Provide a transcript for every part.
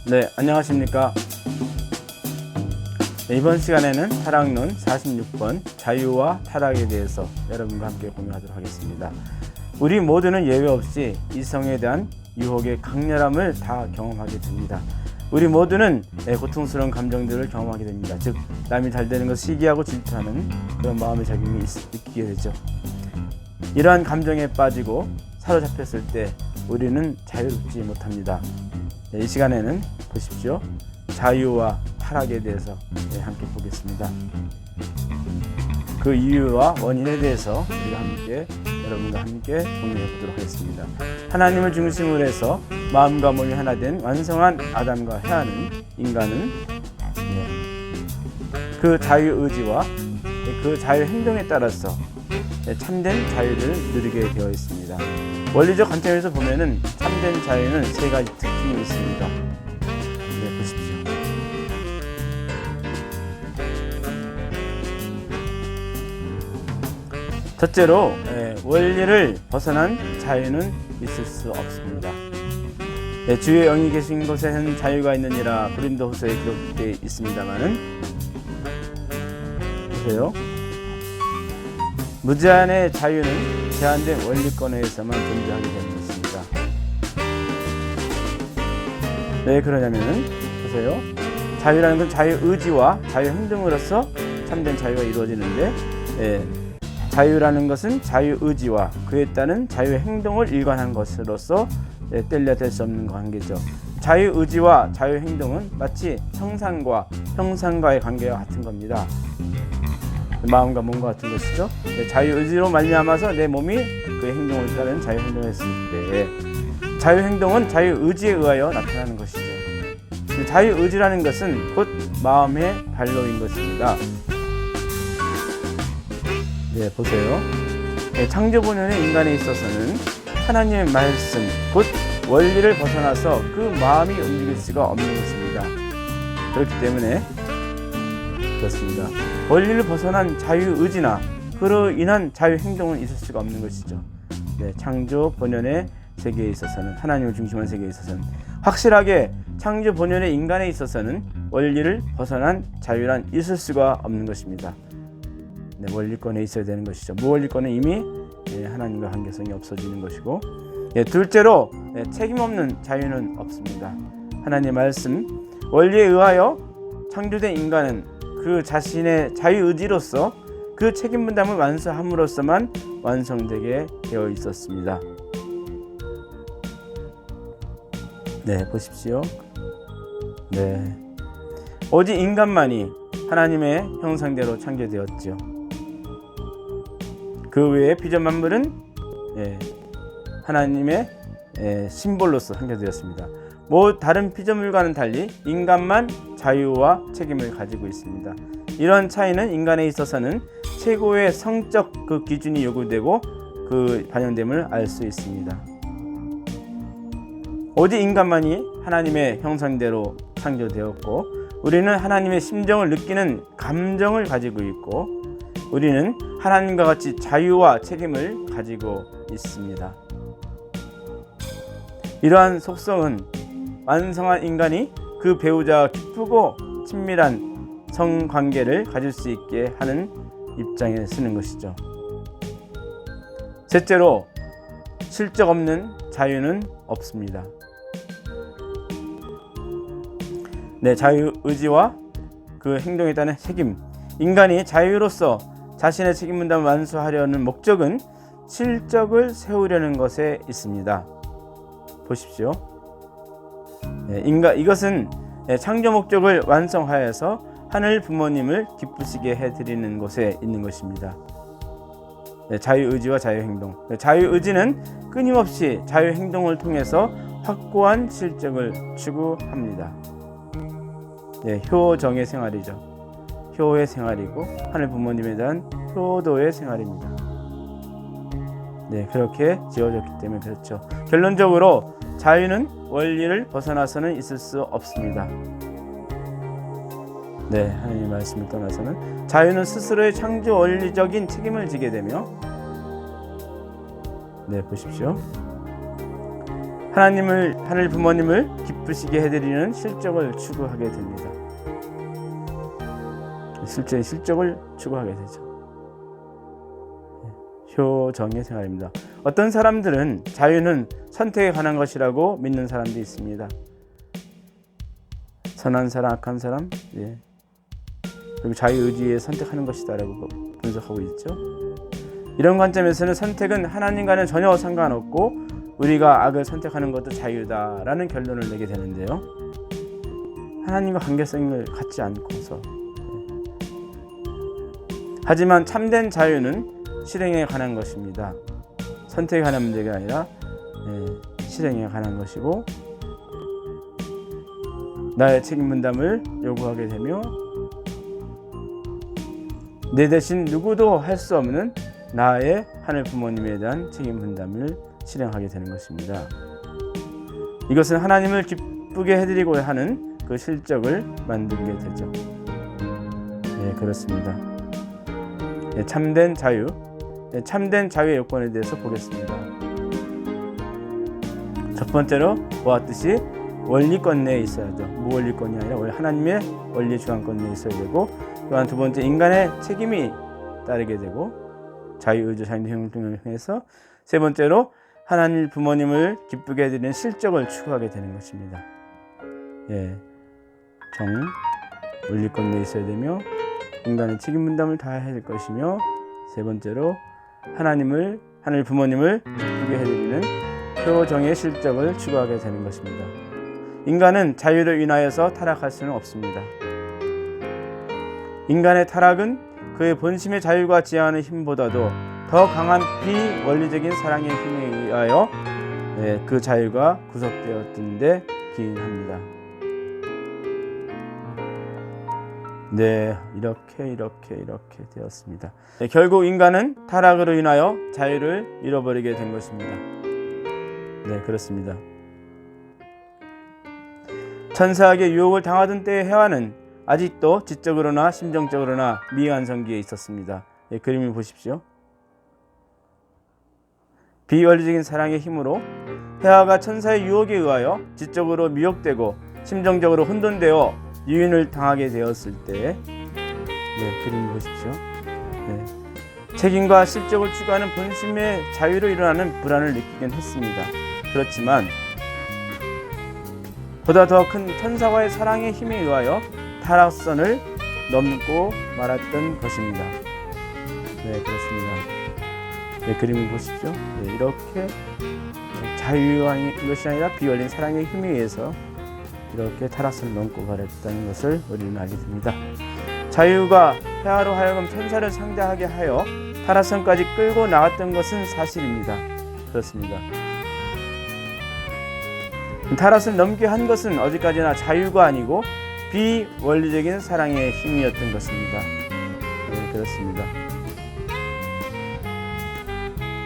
네, 안녕하십니까. 네, 이번 시간에는 타락론 46번 자유와 타락에 대해서 여러분과 함께 공유하도록 하겠습니다. 우리 모두는 예외 없이 이성에 대한 유혹의 강렬함을 다 경험하게 됩니다. 우리 모두는 고통스러운 감정들을 경험하게 됩니다. 즉, 남이 잘 되는 것을 시기하고 질투하는 그런 마음의 작용이 느끼게 되죠. 이러한 감정에 빠지고 사로잡혔을 때 우리는 자유롭지 못합니다. 이 시간에는 보십시오. 자유와 타락에 대해서 함께 보겠습니다. 그 이유와 원인에 대해서 우리가 함께 여러분과 함께 공유해 보도록 하겠습니다. 하나님을 중심으로 해서 마음과 몸이 하나 된 완성한 아담과 해하는 인간은 그 자유 의지와 그 자유 행동에 따라서 참된 자유를 누리게 되어 있습니다. 원리적 관점에서 보면은 참된 자유는 세 가지 특징이 있습니다. 보십시오. 첫째로 원리를 벗어난 자유는 있을 수 없습니다. 주의 영이 계신 곳에는 자유가 있느니라 고린도후서에 기록되어 있습니다만은 보세요. 무제한의 자유는 제한된 원리권에서만 존재하게 되는 것입니다. 왜 그러냐면은 보세요. 자유라는 건 자유 의지와 자유 행동으로서 참된 자유가 이루어지는데 자유라는 것은 자유 의지와 그에 따른 자유 행동을 일관한 것으로서 뗄려야 수 없는 관계죠. 자유 의지와 자유 행동은 마치 형상과의 관계와 같은 겁니다. 마음과 몸과 같은 것이죠. 자유 의지로 말미암아서 내 몸이 그 행동을 따른 자유 행동을 했을 때 자유 행동은 자유 의지에 의하여 나타나는 것이죠. 자유 의지라는 것은 곧 마음의 발로인 것입니다. 보세요. 창조 본연의 인간에 있어서는 하나님의 말씀, 곧 원리를 벗어나서 그 마음이 움직일 수가 없는 것입니다. 그렇기 때문에 그렇습니다. 원리를 벗어난 자유의지나 그로 인한 자유행동은 있을 수가 없는 것이죠. 창조 본연의 세계에 있어서는, 하나님을 중심한 세계에 있어서는, 확실하게 창조 본연의 인간에 있어서는 원리를 벗어난 자유란 있을 수가 없는 것입니다. 원리권에 있어야 되는 것이죠. 무원리권은 이미 하나님과 관계성이 없어지는 것이고, 둘째로 책임 없는 자유는 없습니다. 하나님의 말씀, 원리에 의하여 창조된 인간은 그 자신의 자유의지로서 그 책임 분담을 완수함으로써만 완성되게 되어 있었습니다. 보십시오. 오직 인간만이 하나님의 형상대로 창조되었죠. 그 외에 피조물 만물은 하나님의 심볼로서 창조되었습니다. 다른 피조물과는 달리 인간만 자유와 책임을 가지고 있습니다. 이런 차이는 인간에 있어서는 최고의 성적 그 기준이 요구되고 그 반영됨을 알 수 있습니다. 오직 인간만이 하나님의 형상대로 창조되었고, 우리는 하나님의 심정을 느끼는 감정을 가지고 있고, 우리는 하나님과 같이 자유와 책임을 가지고 있습니다. 이러한 속성은 완성한 인간이 그 배우자와 기쁘고 친밀한 성관계를 가질 수 있게 하는 입장에 쓰는 것이죠. 셋째로, 실적 없는 자유는 없습니다. 자유의지와 그 행동에 따른 책임, 인간이 자유로서 자신의 책임 분담을 완수하려는 목적은 실적을 세우려는 것에 있습니다. 보십시오. 이것은 창조 목적을 완성하여서 하늘 부모님을 기쁘시게 해드리는 곳에 있는 것입니다. 자유의지와 자유행동. 자유의지는 끊임없이 자유행동을 통해서 확고한 실적을 추구합니다. 효정의 생활이죠. 효의 생활이고 하늘 부모님에 대한 효도의 생활입니다. 그렇게 지어졌기 때문에 그렇죠. 결론적으로 자유는 원리를 벗어나서는 있을 수 없습니다. 하나님의 말씀을 떠나서는 자유는 스스로의 창조 원리적인 책임을 지게 되며 보십시오. 하늘 부모님을 기쁘시게 해드리는 실적을 추구하게 됩니다. 실적을 추구하게 되죠. 효정의 생활입니다. 어떤 사람들은 자유는 선택에 관한 것이라고 믿는 사람도 있습니다. 선한 사람, 악한 사람, 그리고 자유의지에 선택하는 것이다라고 분석하고 있죠. 이런 관점에서는 선택은 하나님과는 전혀 상관없고 우리가 악을 선택하는 것도 자유다라는 결론을 내게 되는데요. 하나님과 관계성을 갖지 않고서. 하지만 참된 자유는 실행에 관한 것입니다. 선택에 관한 문제가 아니라 실행에 관한 것이고 나의 책임 분담을 요구하게 되며 내 대신 누구도 할 수 없는 나의 하늘 부모님에 대한 책임 분담을 실행하게 되는 것입니다. 이것은 하나님을 기쁘게 해드리고 하는 그 실적을 만들게 되죠. 그렇습니다. 참된 자유, 참된 자유의 요건에 대해서 보겠습니다. 첫 번째로 보았듯이 원리권 내에 있어야죠. 무원리권이 아니라 하나님의 원리 주관권 내에 있어야 되고, 또한 두 번째 인간의 책임이 따르게 되고 자유의지 자유행동을 통해서, 세 번째로 하나님 부모님을 기쁘게 해드리는 실적을 추구하게 되는 것입니다. 원리권 내에 있어야 되며 인간의 책임 분담을 다해야 할 것이며, 세 번째로 하나님 부모님을 기쁘게 해드리는 효정의 실적을 추구하게 되는 것입니다. 인간은 자유를 인하여서 타락할 수는 없습니다. 인간의 타락은 그의 본심의 자유가 지향하는 힘보다도 더 강한 비원리적인 사랑의 힘에 의하여 그 자유가 구속되었던 데 기인합니다. 이렇게 되었습니다. 결국 인간은 타락으로 인하여 자유를 잃어버리게 된 것입니다. 그렇습니다. 천사에게 유혹을 당하던 때의 해와는 아직도 지적으로나 심정적으로나 미완성기에 있었습니다. 그림을 보십시오. 비원리적인 사랑의 힘으로 해와가 천사의 유혹에 의하여 지적으로 미혹되고 심정적으로 혼돈되어 유인을 당하게 되었을 때, 그림을 보십시오. 책임과 실적을 추구하는 본심의 자유로 일어나는 불안을 느끼긴 했습니다. 그렇지만 보다 더 큰 천사와의 사랑의 힘에 의하여 타락선을 넘고 말았던 것입니다. 그렇습니다. 그림을 보십시오. 이렇게 자유한 것이 아니라 비원리적인 사랑의 힘에 의해서 이렇게 타락선을 넘고 말았다는 것을 우리는 알게 됩니다. 자유가 해와로 하여금 천사를 상대하게 하여 타락선까지 끌고 나갔던 것은 사실입니다. 그렇습니다. 타락선을 넘게 한 것은 어디까지나 자유가 아니고 비원리적인 사랑의 힘이었던 것입니다. 그렇습니다.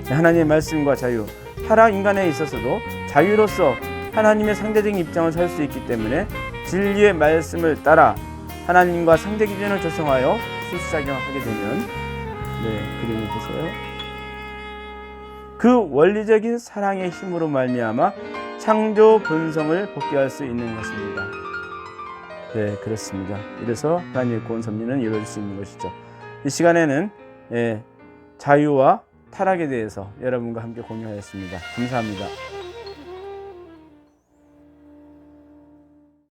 하나님의 말씀과 자유, 타락 인간에 있어서도 자유로서 하나님의 상대적인 입장을 설 수 있기 때문에 진리의 말씀을 따라 하나님과 상대 기준을 조성하여 실사경하게 되면, 그림을 보세요. 그 원리적인 사랑의 힘으로 말미암아 창조 본성을 복귀할 수 있는 것입니다. 그렇습니다. 이래서 하나님의 구원 섭리는 이루어질 수 있는 것이죠. 이 시간에는 자유와 타락에 대해서 여러분과 함께 공유하였습니다. 감사합니다.